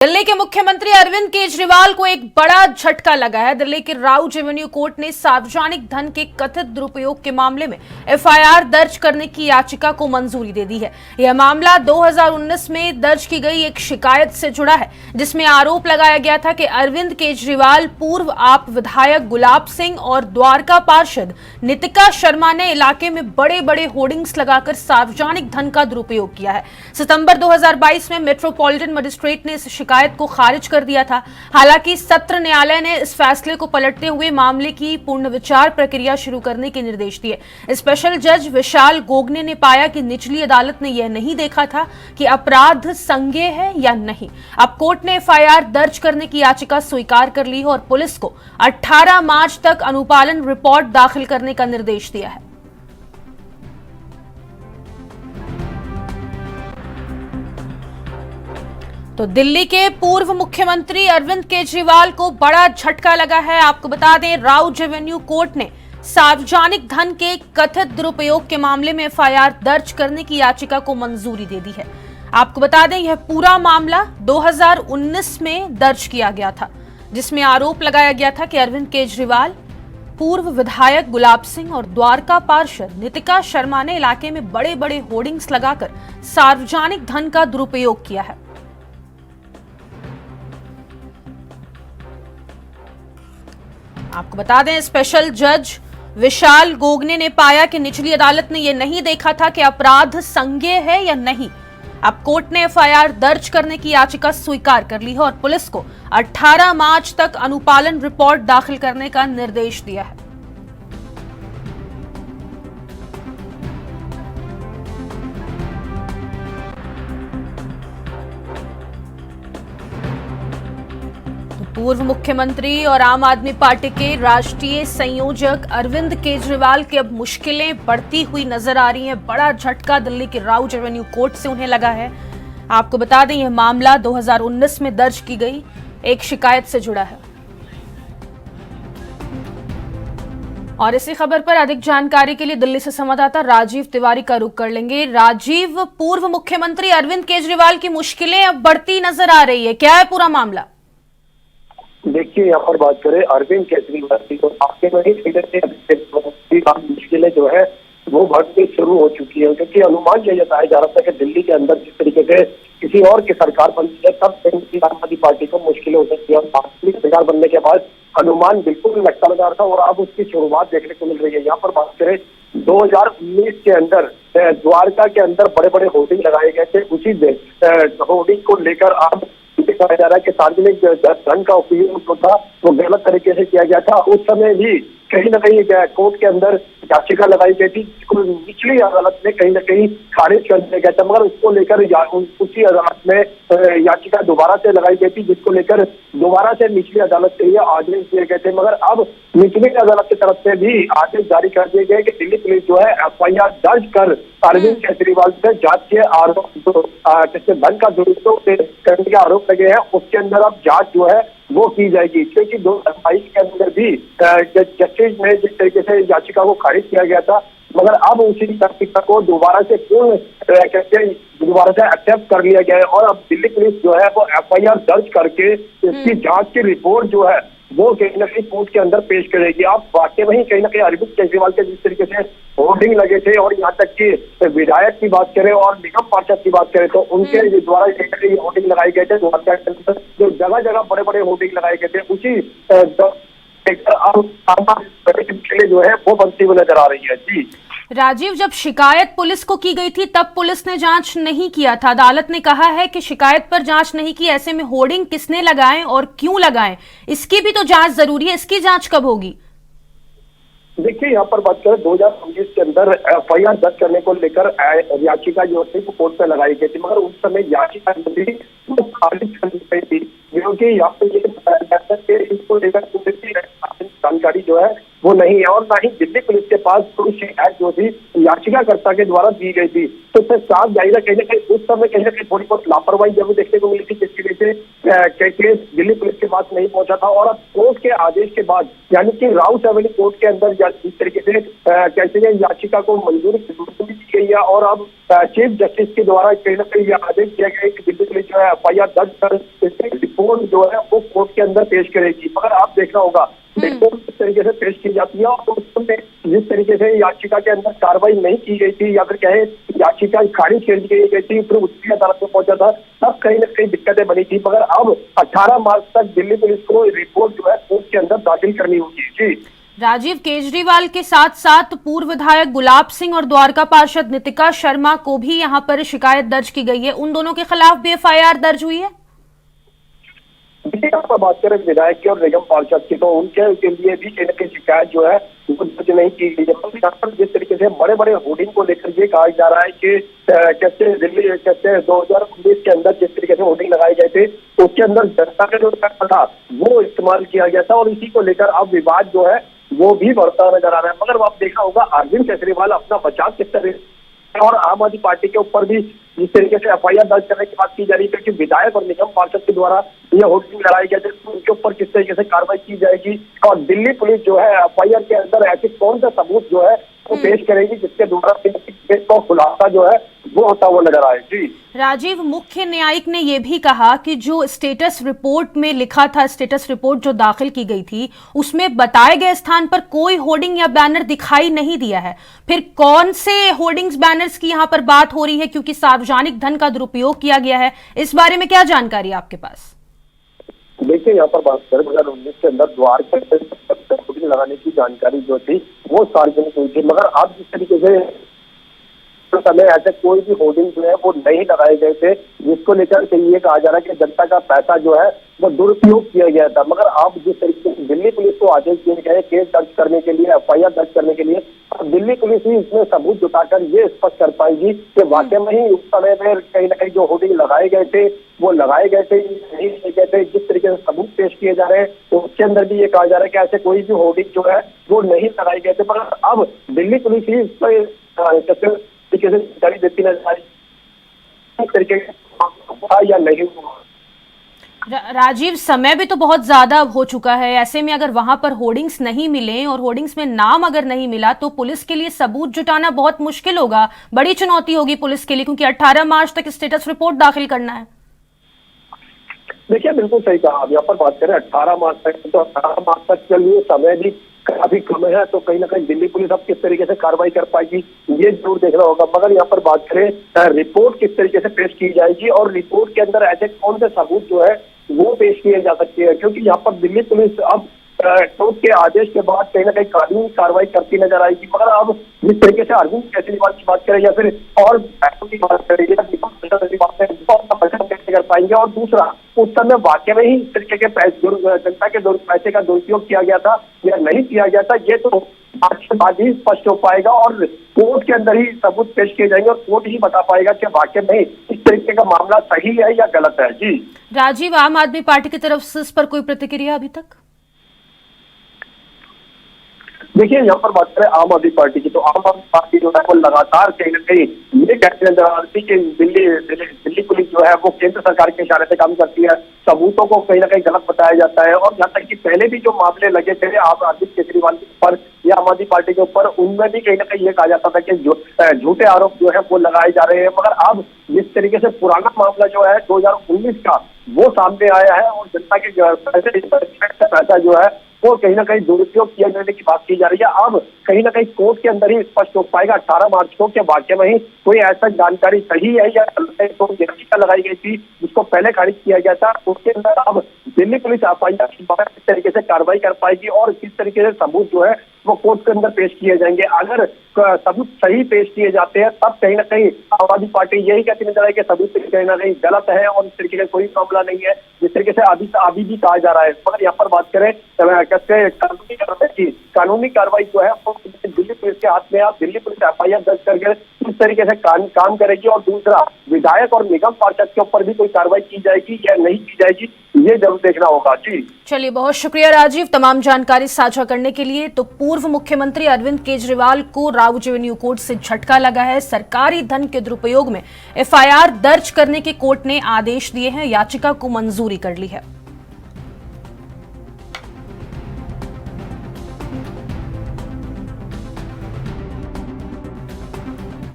दिल्ली के मुख्यमंत्री अरविंद केजरीवाल को एक बड़ा झटका लगा है। दिल्ली के राउज एवेन्यू कोर्ट ने सार्वजनिक धन के कथित दुरुपयोग के मामले में एफआईआर दर्ज करने की याचिका को मंजूरी दे दी है। यह मामला 2019 में दर्ज की गई एक शिकायत से जुड़ा है, जिसमें आरोप लगाया गया था कि अरविंद केजरीवाल, पूर्व आप विधायक गुलाब सिंह और द्वारका पार्षद नितिका शर्मा ने इलाके में बड़े बड़े होर्डिंग्स लगाकर सार्वजनिक धन का दुरुपयोग किया है। सितंबर 2022 में मेट्रोपॉलिटन मजिस्ट्रेट ने इस शिकायत को खारिज कर दिया था। हालांकि सत्र न्यायालय ने इस फैसले को पलटते हुए मामले की पुनर्विचार प्रक्रिया शुरू करने के निर्देश दिए। स्पेशल जज विशाल गोगने ने पाया कि निचली अदालत ने यह नहीं देखा था कि अपराध संज्ञेय है या नहीं। अब कोर्ट ने एफआईआर दर्ज करने की याचिका स्वीकार कर ली है और पुलिस को 18 मार्च तक अनुपालन रिपोर्ट दाखिल करने का निर्देश दिया है। तो दिल्ली के पूर्व मुख्यमंत्री अरविंद केजरीवाल को बड़ा झटका लगा है। आपको बता दें, राउज एवेन्यू कोर्ट ने सार्वजनिक धन के कथित दुरुपयोग के मामले में एफआईआर दर्ज करने की याचिका को मंजूरी दे दी है। आपको बता दें, यह पूरा मामला 2019 में दर्ज किया गया था, जिसमें आरोप लगाया गया था कि अरविंद केजरीवाल, पूर्व विधायक गुलाब सिंह और द्वारका पार्षद नितिका शर्मा ने इलाके में बड़े बड़े होर्डिंग्स लगाकर सार्वजनिक धन का दुरुपयोग किया है। आपको बता दें, स्पेशल जज विशाल गोगने ने पाया कि निचली अदालत ने यह नहीं देखा था कि अपराध संज्ञेय है या नहीं। अब कोर्ट ने एफआईआर दर्ज करने की याचिका स्वीकार कर ली है और पुलिस को 18 मार्च तक अनुपालन रिपोर्ट दाखिल करने का निर्देश दिया है। पूर्व मुख्यमंत्री और आम आदमी पार्टी के राष्ट्रीय संयोजक अरविंद केजरीवाल की अब मुश्किलें बढ़ती हुई नजर आ रही हैं। बड़ा झटका दिल्ली के राउज एवेन्यू कोर्ट से उन्हें लगा है। आपको बता दें, यह मामला 2019 में दर्ज की गई एक शिकायत से जुड़ा है। और इसी खबर पर अधिक जानकारी के लिए दिल्ली से संवाददाता राजीव तिवारी का रुख कर लेंगे। राजीव, पूर्व मुख्यमंत्री अरविंद केजरीवाल की मुश्किलें अब बढ़ती नजर आ रही है, क्या है पूरा मामला? देखिए, यहाँ पर बात करें अरविंद केजरीवाल की, तो आपके मुश्किलें जो है वो बढ़ती शुरू हो चुकी है, क्योंकि अनुमान यह जताया जा रहा था कि दिल्ली के अंदर जिस तरीके से किसी और की सरकार बनती है तब आम आदमी पार्टी को मुश्किलें हो सकती है। सरकार बनने के बाद अनुमान बिल्कुल लगता लगा रहा था और अब उसकी शुरुआत देखने को मिल रही है। यहाँ पर बात करें 2019 के अंदर द्वारका के अंदर बड़े बड़े होर्डिंग लगाए गए थे। उसी दिन होर्डिंग को लेकर अब कहा जा रहा है कि सार्वजनिक धन का उपयोग जो था वो गलत तरीके से किया गया था। उस समय भी कहीं ना कहीं कोर्ट के अंदर याचिका लगाई गई थी, जिसको निचली अदालत ने कहीं ना कहीं खारिज कर दिया गया था, मगर उसको लेकर उसी अदालत में याचिका दोबारा से लगाई गई थी, जिसको लेकर दोबारा से निचली अदालत से ये आदेश दिए गए थे। मगर अब निचली अदालत की तरफ से भी आदेश जारी कर दिए गए कि दिल्ली पुलिस जो है एफआईआर दर्ज कर अरविंद केजरीवाल से जांच के आरोप धन का दुरुपयोग करने के आरोप लगे हैं, उसके अंदर अब जांच जो है वो की जाएगी। क्योंकि 2022 के अंदर भी जस्टिस में जिस तरीके से याचिका को खारिज किया गया था, मगर अब उसी याचिका को दोबारा से दोबारा से एक्सेप्ट कर लिया गया है और अब दिल्ली पुलिस जो है वो एफआईआर दर्ज करके इसकी जांच की रिपोर्ट जो है वो कहीं ना कहीं कोर्ट के अंदर पेश करेगी। आप वाकई में कहीं ना कहीं अरविंद केजरीवाल के जिस तरीके से होर्डिंग लगे थे और यहाँ तक कि विधायक की बात करें और निगम पार्षद की बात करें तो उनके द्वारा होर्डिंग लगाए गए थे। जो जगह जगह बड़े बड़े होर्डिंग लगाए गए थे, उसी जो है वो बनती हुई नजर आ रही है। जी राजीव, जब शिकायत पुलिस को की गई थी तब पुलिस ने जांच नहीं किया था। अदालत ने कहा है कि शिकायत पर जांच नहीं की, ऐसे में होर्डिंग किसने लगाए और क्यों लगाए, इसकी भी तो जांच जरूरी है। इसकी जांच कब होगी? देखिए, यहाँ पर बात करें 2019 के अंदर एफआईआर दर्ज करने को लेकर याचिका जो थी वो कोर्ट पे लगाई गई थी, मगर उस समय याचिका जो थी वो खारिज कर दी गई थी, क्योंकि यहाँ पे ये बताया जाता है कि इसको लेकर जानकारी जो है वो नहीं है और ना ही दिल्ली पुलिस के पास कोई शिकायत जो थी याचिकाकर्ता के द्वारा दी गई थी। तो इससे साफ जाहिर है कहीं ना कहीं उस समय कहीं ना कहीं थोड़ी बहुत लापरवाही जरूर देखने को मिली थी, जिसकी वजह से केस दिल्ली पुलिस के पास नहीं पहुंचा था और अब कोर्ट के आदेश के बाद यानी कि राउस एवेन्यू कोर्ट के अंदर जिस तरीके से कहते हैं याचिका को मंजूरी दी गई है और अब चीफ जस्टिस के द्वारा कहीं ना कहीं यह आदेश दिया गया है कि दिल्ली पुलिस जो है FIR दर्ज कर रिपोर्ट जो है वो कोर्ट के अंदर पेश करेगी। मगर आप देखना होगा रिपोर्ट किस तरीके से पेश की जाती है और उसमें जिस तरीके से याचिका के अंदर कार्रवाई नहीं की गई थी या फिर कहे याचिका खारिज कर दी गई थी फिर उच्च अदालत में पहुंचा था, तब कहीं ना कहीं दिक्कतें बनी थी। मगर अब 18 मार्च तक दिल्ली पुलिस को रिपोर्ट जो है कोर्ट के अंदर दाखिल करनी होगी। जी राजीव, केजरीवाल के साथ साथ पूर्व विधायक गुलाब सिंह और द्वारका पार्षद नितिका शर्मा को भी यहाँ पर शिकायत दर्ज की गई है, उन दोनों के खिलाफ भी FIR दर्ज हुई है। देखिए, आप बात करें विधायक की और निगम पार्षद की, तो उनके लिए भी कहीं ना कहीं शिकायत जो है वो दर्ज नहीं की गई है। यहाँ पर जिस तरीके से बड़े बड़े होर्डिंग को लेकर ये कहा जा रहा है कि कैसे दिल्ली कैसे 2019 के अंदर जिस तरीके से होर्डिंग लगाए गए थे उसके अंदर जनता का जो पैसा था वो इस्तेमाल किया गया था और इसी को लेकर अब विवाद जो है वो भी बढ़ता नजर आ रहा है। मगर आप देखा होगा अरविंद केजरीवाल अपना बचाव किस तरह और आम आदमी पार्टी के ऊपर भी जिस तरीके से FIR दर्ज करने की बात की जा रही है कि विधायक और निगम पार्षद के द्वारा ये होर्डिंग लगाई गए थे तो उनके ऊपर किस तरीके से कार्रवाई की जाएगी और दिल्ली पुलिस जो है FIR के अंदर ऐसे कौन सा सबूत जो है वो पेश करेगी जिसके द्वारा केस का खुलासा जो है वो होता हुआ नजर आए। जी राजीव, मुख्य न्यायिक ने यह भी कहा कि जो स्टेटस रिपोर्ट में लिखा था, स्टेटस रिपोर्ट जो दाखिल की गई थी उसमें बताए गए स्थान पर कोई होर्डिंग या बैनर दिखाई नहीं दिया है। फिर कौन से होर्डिंग्स बैनर्स की यहाँ पर बात हो रही है, क्योंकि सार्वजनिक धन का दुरुपयोग किया गया है, इस बारे में क्या जानकारी है आपके पास? देखिए, यहाँ पर बात करें 2019 के अंदर द्वारका होर्डिंग लगाने की जानकारी जो थी वो सार्वजनिक हुई थी, मगर आप जिस तरीके से समय ऐसे कोई भी होर्डिंग जो है वो नहीं लगाए गए थे जिसको लेकर के ये कहा जा रहा है कि जनता का पैसा जो है वो दुरुपयोग किया गया था। मगर आप जिस तरीके से दिल्ली पुलिस को आदेश दिए गए केस दर्ज करने के लिए FIR दर्ज करने के लिए, अब दिल्ली पुलिस ही इसमें सबूत जुटाकर ये स्पष्ट कर पाएगी कि वाकई में ही उस समय में कहीं ना कहीं जो होर्डिंग लगाए गए थे वो लगाए गए थे नहीं लगाए गए थे। जिस तरीके से सबूत पेश किए जा रहे हैं तो उसके अंदर भी ये कहा जा रहा है कि ऐसे कोई भी होर्डिंग जो है वो नहीं लगाए गए थे। मगर अब दिल्ली पुलिस ही इस पर तरीके से जानकारी देती नजर आई तरीके का या नहीं हुआ। राजीव, समय भी तो बहुत ज्यादा हो चुका है, ऐसे में अगर वहां पर होर्डिंग्स नहीं मिले और होर्डिंग्स में नाम अगर नहीं मिला तो पुलिस के लिए सबूत जुटाना बहुत मुश्किल होगा, बड़ी चुनौती होगी पुलिस के लिए, क्योंकि 18 मार्च तक स्टेटस रिपोर्ट दाखिल करना है। देखिए, बिल्कुल सही कहा। अब यहाँ पर बात करें 18 मार्च तक, तो 18 मार्च तक के लिए समय भी काफी कम है, तो कहीं ना कहीं दिल्ली पुलिस अब किस तरीके से कार्रवाई कर पाएगी ये जरूर देखना होगा। मगर यहाँ पर बात करें रिपोर्ट किस तरीके से पेश की जाएगी और रिपोर्ट के अंदर ऐसे कौन से सबूत जो है वो पेश किए जा सकते हैं, क्योंकि यहाँ पर दिल्ली पुलिस अब कोर्ट के आदेश के बाद कहीं ना कहीं कानूनी कार्रवाई करती नजर आएगी। मगर अब जिस तरीके से अरविंद केजरीवाल की बात करें या फिर और की बात करें कैसे कर पाएंगे, और दूसरा उस समय वाकई में ही इस तरीके के जनता के पैसे का दुरुपयोग किया गया था या नहीं किया गया था, ये तो बाद ही स्पष्ट हो पाएगा और कोर्ट के अंदर ही सबूत पेश किए जाएंगे और कोर्ट ही बता पाएगा कि वाकई में इस तरीके का मामला सही है या गलत है। जी राजीव, आम आदमी पार्टी की तरफ से इस पर कोई प्रतिक्रिया अभी तक? देखिए, यहाँ पर बात करें आम आदमी पार्टी की, तो आम आदमी पार्टी जो है वो लगातार कहीं ना कहीं ये कहते नजर आ रही कि दिल्ली पुलिस जो है वो केंद्र सरकार के इशारे से काम करती है, सबूतों को कहीं ना कहीं गलत बताया जाता है। और यहाँ तक कि पहले भी जो मामले लगे थे अरविंद केजरीवाल के ऊपर या आम आदमी पार्टी के ऊपर, उनमें भी कहीं ना कहीं ये कहा जाता था कि झूठे आरोप जो है वो लगाए जा रहे हैं। मगर अब जिस तरीके से पुराना मामला जो है 2019 का वो सामने आया है और जनता के पैसा जो है वो कहीं ना कहीं दुरुपयोग किया जाने की बात की जा रही है, अब कहीं ना कहीं कोर्ट के अंदर ही स्पष्ट हो पाएगा 18 मार्च को कि वाकई में ही कोई ऐसा जानकारी सही है या गलत है। तो याचिका लगाई गई थी जिसको पहले खारिज किया गया था, उसके अंदर अब दिल्ली पुलिस FIR किस तरीके से कार्रवाई कर पाएगी और किस तरीके से सबूत जो है वो कोर्ट के अंदर पेश किए जाएंगे। अगर सबूत सही पेश किए जाते हैं तब कहीं ना कहीं आम आदमी पार्टी यही कहती नजर आए कि सबूत कहीं ना कहीं गलत है और इस तरीके का कोई मामला नहीं है, जिस तरीके से अभी भी कहा जा रहा है। मगर यहाँ पर बात करें कैसे कानूनी कार्रवाई जो है दिल्ली तो इसके हाथ में आप दिल्ली पुलिस FIR दर्ज करके किस तरीके से काम करेगी, और दूसरा विधायक और निगम पार्षद के ऊपर भी कोई कार्रवाई की जाएगी या नहीं की जाएगी, ये जरूर देखना होगा। जी चलिए, बहुत शुक्रिया राजीव तमाम जानकारी साझा करने के लिए। तो पूर्व मुख्यमंत्री अरविंद केजरीवाल को राउज एवेन्यू कोर्ट से झटका लगा है। सरकारी धन के दुरुपयोग में FIR दर्ज करने के कोर्ट ने आदेश दिए हैं, याचिका को मंजूरी कर ली है।